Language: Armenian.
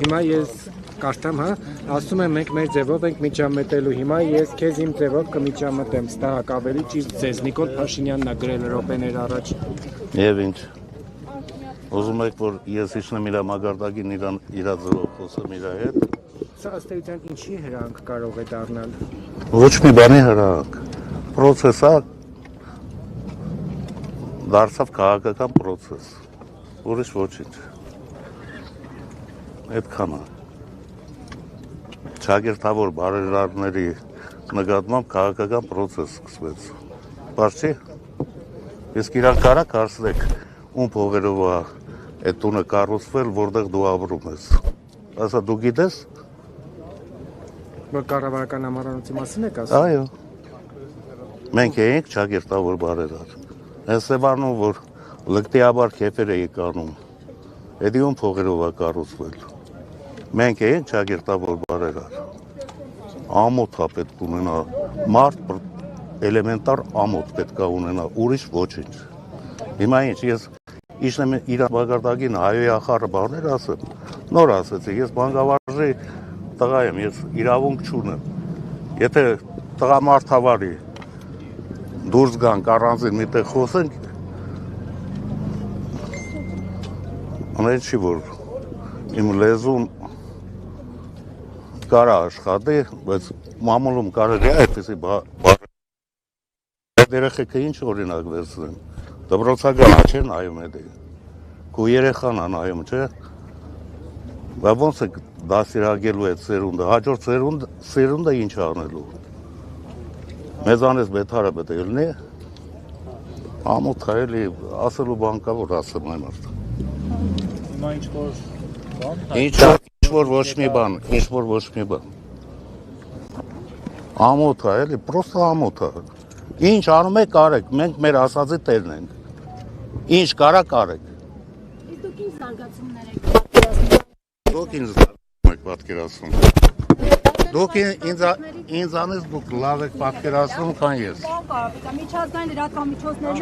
Հիմա ես կարդամ, հա, ասում եմ մենք մեր ձևով ենք միջամտելու, հիմա ես քեզ իմ ձևով կմիջամտեմ, ստահակ ավելի ճիշտ ձեզ, Նիկոլ Փաշինյանն է գրել րոպեներ առաջ։ Եվ ինչ, ուզում եք, որ ես իջնեմ իրա մագարտակին իրա ձևով խոսեմ իրա հետ։ Սա ըստ էության ինչի հրանք կարող է դառնալ։ Ոչ մի բանի հրանք, պրոցեսա դարձավ քաղաքական պրոցես, ուրիշ ոչինչ, այդքան է։ Չագերտավոր բարերարների նկատմամբ քաղաքական պրոցես սկսվեց, բաց չի, իսկ իրանք կարակ հարցնեք, ում փողերով է այդ տունը կառուցվել, որտեղ դու ապրում ես, ասա դու գիտես։ Որ կառավարական ամառանոցի մասին եք ասում։ Այո, մենք էինք չագերտավոր բարերար, հենց Սևանում, որ լկտիաբար քեֆեր էի կանում, էդի ում փողերով է կառուցվել, մենք էինք չագերտավոր բարերար, ամոթ է պետք ունենա, մարդ էլեմենտար ամոթ պետք է ունենա, ուրիշ ոչինչ։ Հիմա ինչ, ես իջնեմ իր մագարտակին հայոյի ախառը բաներ ասեմ, նոր ասեցի, ես բանկավարժի տղա եմ, ես իրավունք չունեմ, եթե տղամարդավարի դուրս գանք առանձին միտեղ խոսենք, անեն չի, որ իմ լեզուն կարա աշխատի, բայց մամուլում կարելի է այդպիսի այդ երեխեքը ինչ օրինակ վերցնեմ, դպրոցական չեն նայում էդի, քո երեխան է նայում, չէ, բա ոնց է դասիրակելու այդ սերունդը, հաջորդ սերունդը ինչ անելու, մեզանից բետարը պետք է լինի, ամոթ է էլի, ասելու բան կա, որ ասեմ այն արդ։ Հիմա ինչ-որ բան։ Ինչ-որ ոչ մի բան, ինչ-որ ոչ մի բան։ Ամոթ է էլի, պրոստը ամոթ է։ Ինչ անում եք կարեք, մենք մեր ասածի տերն ենք։ Ինչ կարա կարեք։ Իսկ դուք ինչ զարգացումներ եք պատկերացնում։ Դուք ինձ զարգացում եք պատկերացնում։ Դուք ինձանից դուք լավ եք պատկերացնում, քան ես։ Միջազգային լրատվամիջոցներն